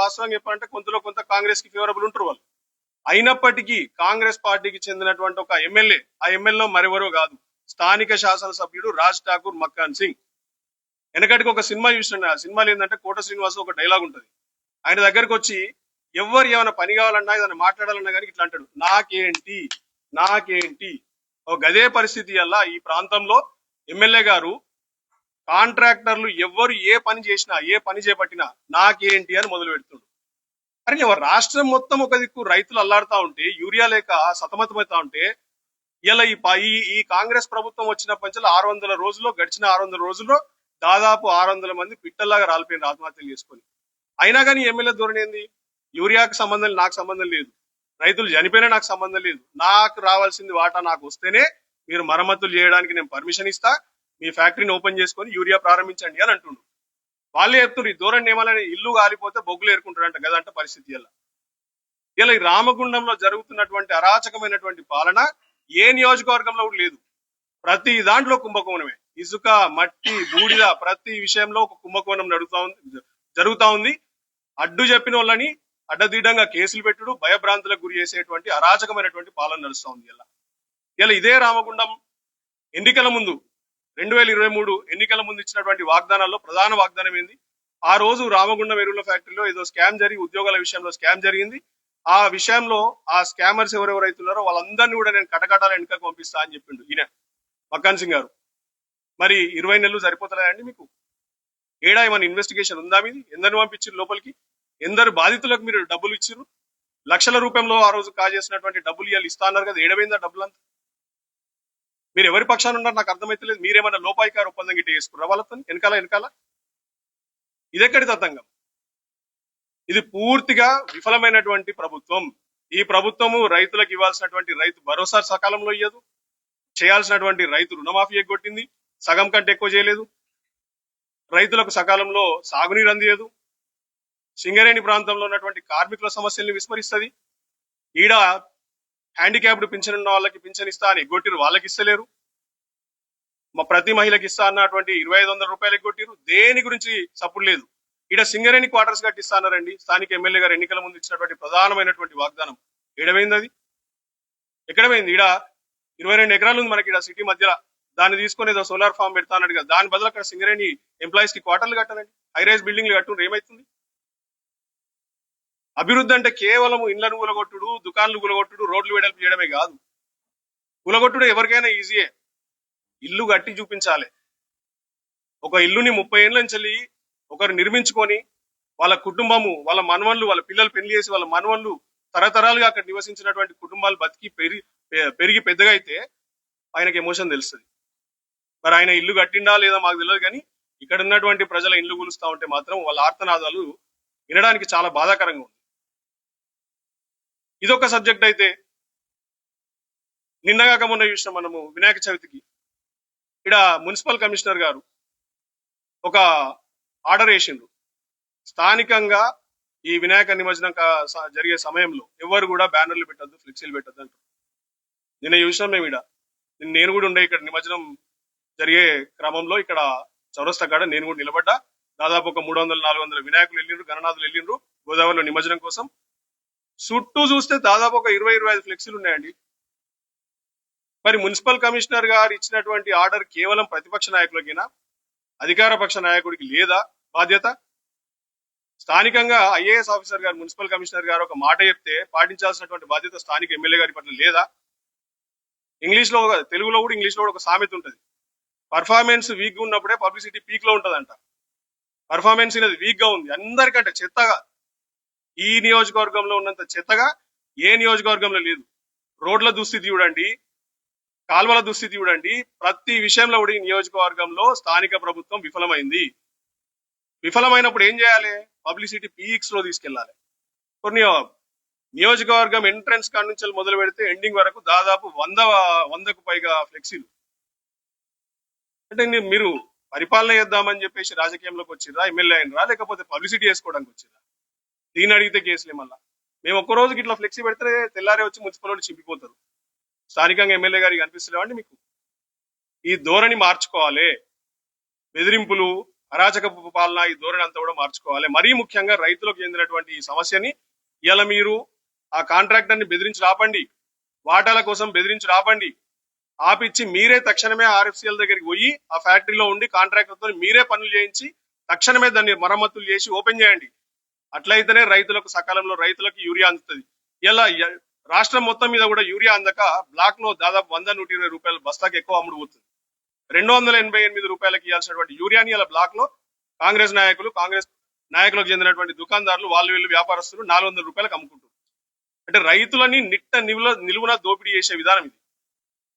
వాస్తవంగా చెప్పాలంటే కొంతలో కొంత కాంగ్రెస్ కి ఫేవరబుల్ ఉంటారు వాళ్ళు. అయినప్పటికీ కాంగ్రెస్ పార్టీకి చెందినటువంటి ఒక ఎమ్మెల్యే, ఆ ఎమ్మెల్యే మరెవరో కాదు, స్థానిక శాసనసభ్యుడు రాజ్ ఠాకూర్ మక్కాన్ సింగ్. వెనకటికి ఒక సినిమా చూసిన, ఆ సినిమాలో ఏంటంటే కోట శ్రీనివాస్ ఒక డైలాగ్ ఉంటది. ఆయన దగ్గరకు వచ్చి ఎవరు ఏమైనా పని కావాలన్నా ఏదైనా మాట్లాడాలన్నా కానీ ఇట్లా అంటాడు, నాకేంటి నాకేంటి. ఒక గదే పరిస్థితి వల్ల ఈ ప్రాంతంలో ఎమ్మెల్యే గారు కాంట్రాక్టర్లు ఎవరు ఏ పని చేసినా ఏ పని చేపట్టినా నాకేంటి అని మొదలు పెడుతుండ్రు. అరే రాష్ట్రం మొత్తం ఒక దిక్కు రైతులు అల్లాడుతా ఉంటే, యూరియా లేక సతమతమవుతా ఉంటే, ఇలా ఈ కాంగ్రెస్ ప్రభుత్వం వచ్చినప్పటి నుంచి 600 రోజుల్లో, గడిచిన 600 రోజుల్లో దాదాపు 600 మంది పిట్టల్లాగా రాలిపోయిన ఆత్మహత్యలు చేసుకొని. అయినా కానీ ఎమ్మెల్యే ధోరణి ఏంది? యూరియాకు సంబంధం, నాకు సంబంధం లేదు, రైతులు చనిపోయినా నాకు సంబంధం లేదు, నాకు రావాల్సింది వాటా నాకు వస్తేనే మీరు మరమ్మతులు చేయడానికి నేను పర్మిషన్ ఇస్తా, మీ ఫ్యాక్టరీని ఓపెన్ చేసుకొని యూరియా ప్రారంభించండి అని అంటుండు. వాళ్ళే చెప్తున్నారు ఈ ధోరణి ఏమని, ఇల్లు కాలిపోతే బొగ్గులు ఏరుకుంటారంట, గదంట పరిస్థితి. ఇలా ఈ రామగుండంలో జరుగుతున్నటువంటి అరాచకమైనటువంటి పాలన ఏ నియోజకవర్గంలో కూడా లేదు. ప్రతి దాంట్లో కుంభకోణమే. ఇసుక, మట్టి, బూడిద, ప్రతి విషయంలో ఒక కుంభకోణం జరుగుతా ఉంది. అడ్డు చెప్పిన వాళ్ళని అడ్డదిడ్డంగా కేసులు పెట్టుడు, భయభ్రాంతులకు గురి చేసేటువంటి అరాచకమైనటువంటి పాలన నడుస్తా ఉంది. ఇలా ఇదే రామగుండం ఎన్నికల ముందు 2023 ఎన్నికల ముందు ఇచ్చినటువంటి వాగ్దానాల్లో ప్రధాన వాగ్దానం ఏంది? ఆ రోజు రామగుండం ఎరువుల ఫ్యాక్టరీలో ఏదో స్కామ్ జరిగి, ఉద్యోగాల విషయంలో స్కామ్ జరిగింది. ఆ విషయంలో ఆ స్కామర్స్ ఎవరెవరైతున్నారో వాళ్ళందరినీ కూడా నేను కటకటాల వెనుకకు పంపిస్తా అని చెప్పిండు ఈయన మక్కాన్ సింగ్ గారు. మరి 20 నెలలు సరిపోతున్నాయండి మీకు? ఏడా ఏమైనా ఇన్వెస్టిగేషన్ ఉందా మీది? ఎందరిని పంపించారు లోపలికి? ఎందరు బాధితులకు మీరు డబ్బులు ఇచ్చారు? లక్షల రూపాయలు ఆ రోజు కాజేసినటువంటి డబ్బులు ఇవాళ ఇస్తా అన్నారు కదా, ఏడవైందా డబ్బులంతా? మీరు ఎవరి పక్షాన ఉన్నారు నాకు అర్థమైతలేదు. మీరేమన్నా లోపాయికార ఒప్పందం గిట్ట చేసుకున్నారా వాళ్ళతో వెనకాల? ఇదెక్కడి తతంగం? ఇది పూర్తిగా విఫలమైనటువంటి ప్రభుత్వం. ఈ ప్రభుత్వము రైతులకు ఇవ్వాల్సినటువంటి రైతు భరోసా సకాలంలో ఇయ్యదు, చేయాల్సినటువంటి రైతు రుణమాఫీ ఎగ్గొట్టింది, సగం కంటే ఎక్కువ చేయలేదు, రైతులకు సకాలంలో సాగునీరు అందియదు, సింగరేణి ప్రాంతంలో ఉన్నటువంటి కార్మికుల సమస్యల్ని విస్మరిస్తుంది. ఈడ హ్యాండిక్యాప్డ్ పింఛన్ ఉన్న వాళ్ళకి పింఛన్ ఇస్తా అని ఎగ్గొట్టిరు, వాళ్ళకి ఇస్తలేరు. ప్రతి మహిళకి ఇస్తా అన్నటువంటి 2500 రూపాయలు ఎగ్గొట్టిరు. దేని గురించి సపోర్ట్ లేదు. ఈడ సింగరేణి క్వార్టర్స్ కట్టిస్తా అన్నారండి స్థానిక ఎమ్మెల్యే గారు ఎన్నికల ముందు ఇచ్చినటువంటి ప్రధానమైనటువంటి వాగ్దానం. ఏడమైంది అది? ఎక్కడ పోయింది? ఈడ 22 ఎకరాలు ఉంది మనకి ఈడ సిటీ మధ్యలో, దాన్ని తీసుకొని ఏదో సోలార్ ఫామ్ పెడతా అన్నాడు కదా, దాని బదులు అక్కడ సింగరేణి ఎంప్లాయీస్ కి క్వార్టర్లు కట్టాలండి, హైరైజ్ బిల్డింగ్లు కట్టుండ్రు, ఏమైతుంది? అభివృద్ధి అంటే కేవలం ఇండ్లను కూలగొట్టుడు, దుకాన్లు కూలగొట్టుడు, రోడ్లు వెడల్పు చేయడమే కాదు. కూలగొట్టుడు ఎవరికైనా ఈజీయే, ఇల్లు కట్టి చూపించాలి. ఒక ఇల్లుని 30 ఏళ్ళ నుంచి ఒకరు నిర్మించుకొని వాళ్ళ కుటుంబము, వాళ్ళ మనవళ్ళు, వాళ్ళ పిల్లలు పెళ్లి చేసి వాళ్ళ మనవళ్ళు తరతరాలుగా అక్కడ నివసించినటువంటి కుటుంబాలు బతికి పెరిగి పెద్దగా అయితే ఆయనకి ఎమోషన్ తెలుస్తుంది. మరి ఆయన ఇల్లు కట్టిండా లేదా మాకు తెలియదు, కానీ ఇక్కడ ఉన్నటువంటి ప్రజల ఇల్లు కూలుస్తా ఉంటే మాత్రం వాళ్ళ ఆర్తనాదాలు వినడానికి చాలా బాధాకరంగా ఉంది. ఇదొక సబ్జెక్ట్ అయితే, నిన్నగాక మొన్న చూసిన మనము వినాయక చవితికి ఇక్కడ మున్సిపల్ కమిషనర్ గారు ఒక ఆర్డర్ వేసిండ్రు, స్థానికంగా ఈ వినాయక నిమజ్జనం జరిగే సమయంలో ఎవరు కూడా బ్యానర్లు పెట్టద్దు, ఫ్లెక్సీలు పెట్టద్దు అంటారు. నిన్న చూసినాం మేము. నేను కూడా ఉండే ఇక్కడ నిమజ్జనం జరిగే క్రమంలో ఇక్కడ చౌరస్తా కాడ నేను కూడా నిలబడ్డా. దాదాపు ఒక 300-400 వినాయకులు వెళ్ళిండ్రు, గణనాథులు వెళ్ళిండ్రు గోదావరిలో నిమజ్జనం కోసం. చుట్టూ చూస్తే దాదాపు ఒక 20-25 ఫ్లెక్సీలు ఉన్నాయండి. మరి మున్సిపల్ కమిషనర్ గారు ఇచ్చినటువంటి ఆర్డర్ కేవలం ప్రతిపక్ష నాయకులకేనా? అధికార పక్ష నాయకుడికి లేదా బాధ్యత? స్థానికంగా ఐఏఎస్ ఆఫీసర్ గారు, మున్సిపల్ కమిషనర్ గారు ఒక మాట చెప్తే పాటించాల్సినటువంటి బాధ్యత స్థానిక ఎమ్మెల్యే గారి పట్ల లేదా? ఇంగ్లీష్ లో, తెలుగులో కూడా ఇంగ్లీష్ లో కూడా ఒక సామెత ఉంటుంది, పర్ఫార్మెన్స్ వీక్ గా ఉన్నప్పుడే పబ్లిసిటీ పీక్ లో ఉంటదంట. పర్ఫార్మెన్స్ అనేది వీక్ గా ఉంది, అందరికంటే చెత్తగా. ఈ నియోజకవర్గంలో ఉన్నంత చెత్తగా ఏ నియోజకవర్గంలో లేదు. రోడ్ల దుస్థితి చూడండి, కాల్వల దుస్థితి చూడండి, ప్రతి విషయంలో కూడా ఈ నియోజకవర్గంలో స్థానిక ప్రభుత్వం విఫలమైంది. విఫలమైనప్పుడు ఏం చేయాలి? పబ్లిసిటీ పీక్స్ లో తీసుకెళ్లాలి. కొన్ని నియోజకవర్గం ఎంట్రన్స్ కాడ నుంచి మొదలు పెడితే ఎండింగ్ వరకు దాదాపు 100కు పైగా ఫ్లెక్సీలు. అంటే మీరు పరిపాలన చేద్దామని చెప్పేసి రాజకీయంలోకి వచ్చిరా, ఎమ్మెల్యే అయినరా, లేకపోతే పబ్లిసిటీ చేసుకోవడానికి వచ్చిరా? దీన్ని అడిగితే కేసులే. మళ్ళా మేము ఒక్క రోజుకి ఇట్లా ఫ్లెక్సీ పెడితే తెల్లారే వచ్చి మున్సిపల్ వాళ్ళు చింపిపోతారు. స్థానికంగా ఎమ్మెల్యే గారికి కనిపిస్తలేవండి మీకు? ఈ ధోరణి మార్చుకోవాలి. బెదిరింపులు, అరాచకపు పాలన ఈ ధోరణి అంతా కూడా మార్చుకోవాలి. మరీ ముఖ్యంగా రైతులకు చెందినటువంటి ఈ సమస్యని ఇలా మీరు ఆ కాంట్రాక్టర్ ని బెదిరించి రాపండి, వాటాల కోసం బెదిరించి రాపండి, ఆపిచ్చి మీరే తక్షణమే ఆర్ఎఫ్సిఎల్ దగ్గరికి పోయి ఆ ఫ్యాక్టరీలో ఉండి కాంట్రాక్టర్తో మీరే పనులు చేయించి తక్షణమే దాన్ని మరమ్మతులు చేసి ఓపెన్ చేయండి. అట్లయితేనే రైతులకు సకాలంలో రైతులకు యూరియా అందుతుంది. ఇలా రాష్ట్రం మొత్తం మీద కూడా యూరియా అందక బ్లాక్ లో దాదాపు 100-120 రూపాయల బస్తాకి ఎక్కువ అమ్ముడు పోతుంది. 288 రూపాయలకి ఇవ్వాల్సినటువంటి యూరియాని ఇలా బ్లాక్ లో కాంగ్రెస్ నాయకులకు చెందినటువంటి దుకాణదారులు వీళ్ళు వ్యాపారస్తులు 400 రూపాయలకు అమ్ముకుంటారు. అంటే రైతులని నిలువున దోపిడీ చేసే విధానం ఇది.